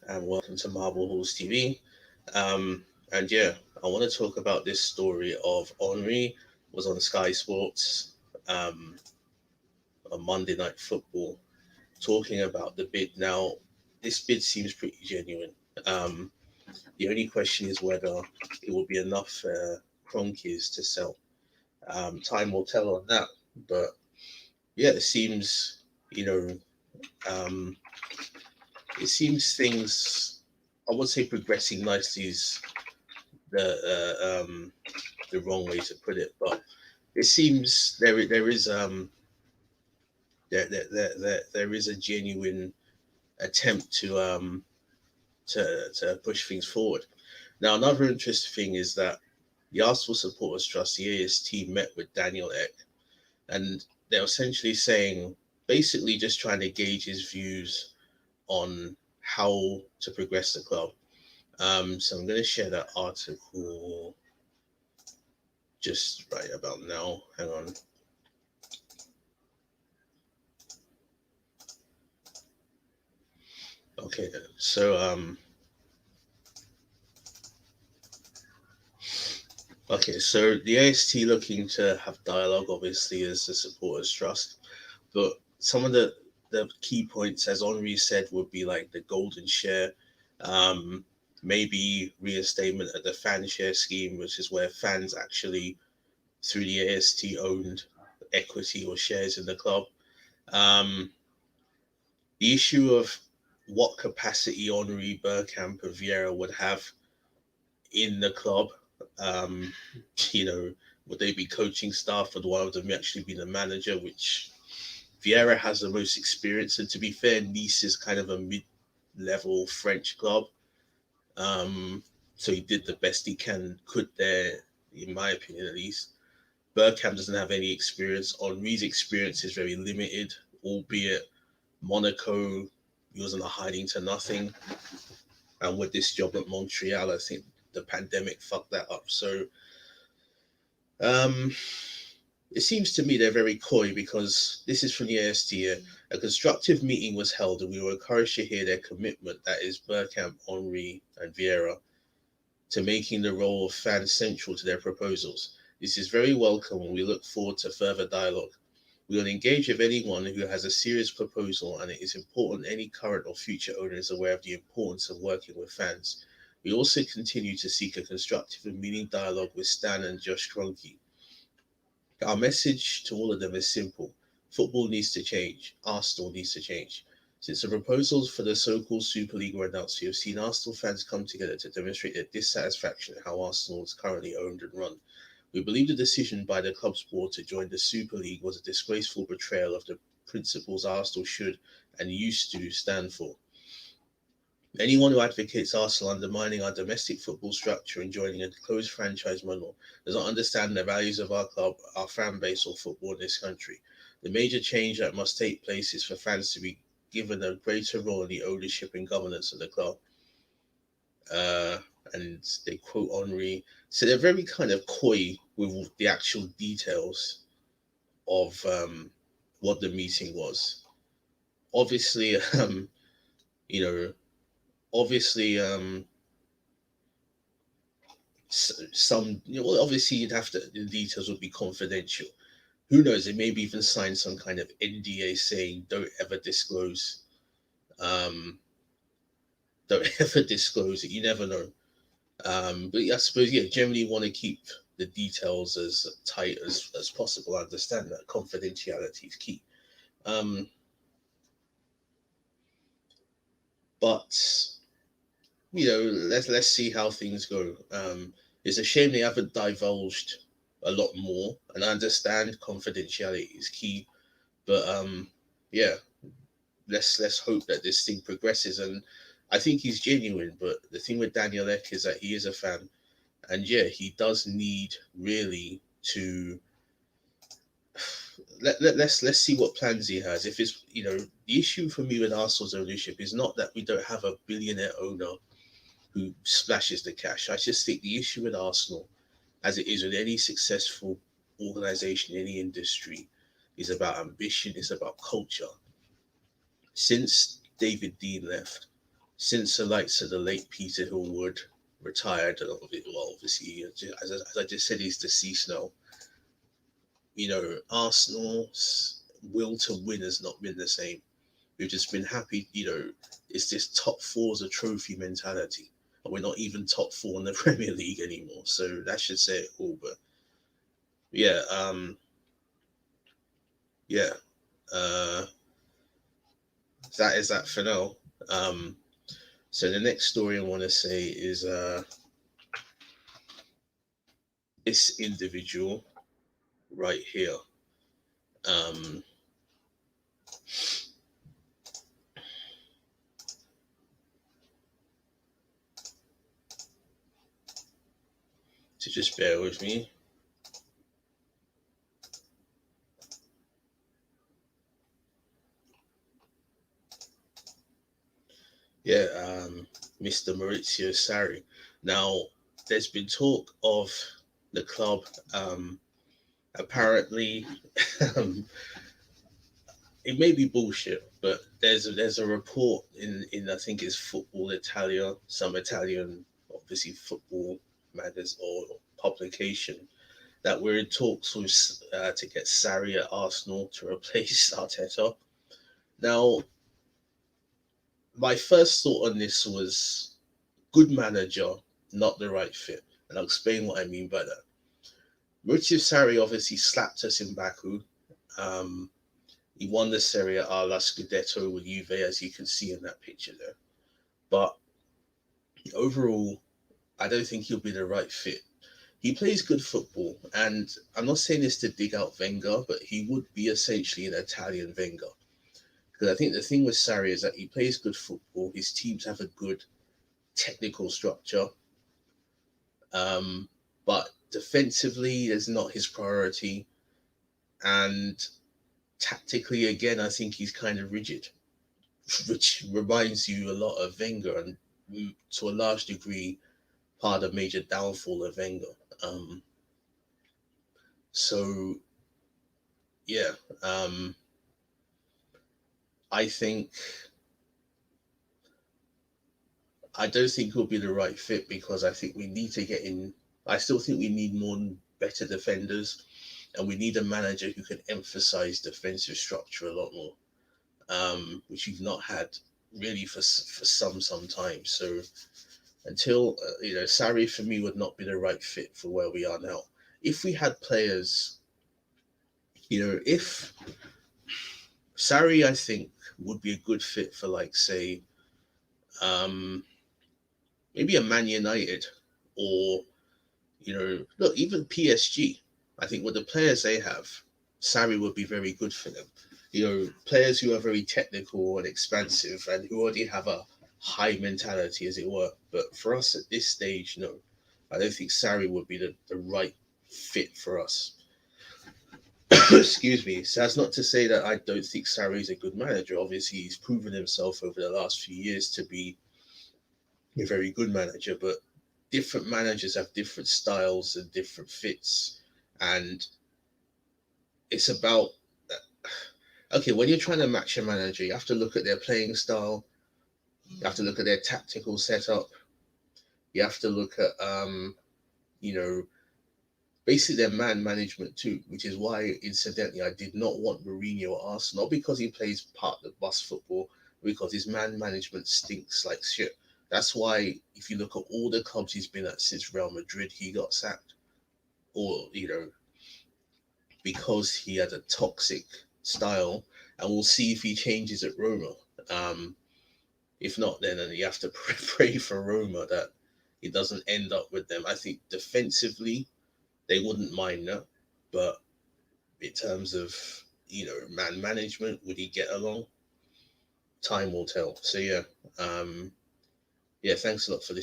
and welcome to Marble Halls TV. And yeah, I want to talk about this story of Henri was on Sky Sports um, on Monday Night Football, talking about the bid. Now, this bid seems pretty genuine. Um, the only question is whether it will be enough Cronkies to sell. Time will tell on that. But yeah, you know, um, it seems things, I would say progressing nicely is the wrong way to put it, but it seems there is there is a genuine attempt to push things forward. Now, another interesting thing is that the Arsenal Supporters Trust, the AST, met with Daniel Ek, and they're essentially saying, basically, just trying to gauge his views on how to progress the club. So I'm going to share that article just right about now. Hang on. Okay, then. So the AST looking to have dialogue, obviously, as the supporters trust, but some of the key points, as Henri said, would be like the golden share, um, maybe reinstatement of the fan share scheme, which is where fans actually through the AST owned equity or shares in the club. Um, the issue of what capacity Henri, Bergkamp, and Vieira would have in the club. Um, you know, would they be coaching staff? Would one of them actually be the manager? Which Vieira has the most experience, and to be fair, Nice is kind of a mid-level French club. So he did the best he could there, in my opinion, at least. Bergkamp doesn't have any experience. Henri's experience is very limited, albeit Monaco, he was in a hiding to nothing. And with this job at Montreal, I think the pandemic fucked that up. So um, it seems to me they're very coy because this is from the AST here. A constructive meeting was held and we were encouraged to hear their commitment, that is Bergkamp, Henri, and Vieira, to making the role of fans central to their proposals. This is very welcome and we look forward to further dialogue. We will engage with anyone who has a serious proposal, and it is important any current or future owner is aware of the importance of working with fans. We also continue to seek a constructive and meaning dialogue with Stan and Josh Kroenke. Our message to all of them is simple. Football needs to change. Arsenal needs to change. Since the proposals for the so-called Super League were announced, we have seen Arsenal fans come together to demonstrate their dissatisfaction at how Arsenal is currently owned and run. We believe the decision by the club's board to join the Super League was a disgraceful betrayal of the principles Arsenal should and used to stand for. Anyone who advocates Arsenal undermining our domestic football structure and joining a closed franchise model does not understand the values of our club, our fan base, or football in this country. The major change that must take place is for fans to be given a greater role in the ownership and governance of the club. Uh, and they quote Henri. So they're very kind of coy with the actual details of what the meeting was. Obviously, you know, obviously, some, well, obviously you'd have to, the details would be confidential. Who knows? They maybe even sign some kind of NDA saying don't ever disclose, um, don't ever disclose it. You never know. But I suppose, yeah, generally want to keep the details as tight as possible. I understand that confidentiality is key. Um, but let's see how things go. It's a shame they haven't divulged a lot more, and I understand confidentiality is key. But yeah, let's hope that this thing progresses. And I think he's genuine. But the thing with Daniel Ek is that he is a fan, and yeah, he does need really to let's see what plans he has. If it's the issue for me with Arsenal's ownership is not that we don't have a billionaire owner who splashes the cash. I just think the issue with Arsenal, as it is with any successful organization, any industry, is about ambition, it's about culture. Since David Dean left, since the likes of the late Peter Hillwood retired, well, obviously, as I just said, he's deceased now. Arsenal's will to win has not been the same. We've just been happy, it's this top four as a trophy mentality. And we're not even top four in the Premier League anymore. So that should say it all. But yeah, yeah, uh, that is that for now. Um, so the next story I want to say is this individual right here. Um, to just bear with me. Yeah, Mr. Maurizio Sarri. Now, there's been talk of the club apparently um, it may be bullshit, but there's a report in I think it's Football Italia, some Italian obviously football magazine or publication that we're in talks with to get Sarri at Arsenal to replace Arteta. Now, my first thought on this was good manager, not the right fit, and I'll explain what I mean by that. Maurizio Sarri obviously slapped us in Baku. Um, He won the Serie A La Scudetto with Juve, as you can see in that picture there. But overall, I don't think he'll be the right fit. He plays good football, and I'm not saying this to dig out Wenger, but he would be essentially an Italian Wenger. Because I think the thing with Sarri is that he plays good football. His teams have a good technical structure, um, but defensively is not his priority. And tactically, again, I think he's kind of rigid, which reminds you a lot of Wenger and to a large degree part of major downfall of Wenger. Um, so yeah, um, I think I don't think he'll be the right fit because I think we need to get in. I still think we need more better defenders, and we need a manager who can emphasize defensive structure a lot more, which we've not had really for some time. So until Sarri for me would not be the right fit for where we are now. If we had players, if Sarri, I think would be a good fit for like say um, maybe a Man United or look even PSG. I think with the players they have, Sarri would be very good for them. Players who are very technical and expansive and who already have a high mentality, as it were. But for us at this stage, no, I don't think Sarri would be the right fit for us. Excuse me. So that's not to say that I don't think Sarri is a good manager. Obviously, he's proven himself over the last few years to be a very good manager, but different managers have different styles and different fits. And it's about, okay, when you're trying to match a manager, you have to look at their playing style, you have to look at their tactical setup, you have to look at, you know, basically their man management too, which is why, incidentally, I did not want Mourinho at Arsenal, not because he plays part of the bus football, because his man management stinks like shit. That's why, if you look at all the clubs he's been at since Real Madrid, he got sacked. Or, because he had a toxic style. And we'll see if he changes at Roma. Um, if not, then you have to pray for Roma that he doesn't end up with them. I think defensively, they wouldn't mind that. But in terms of man management, would he get along? Time will tell. So yeah, yeah. Thanks a lot for listening.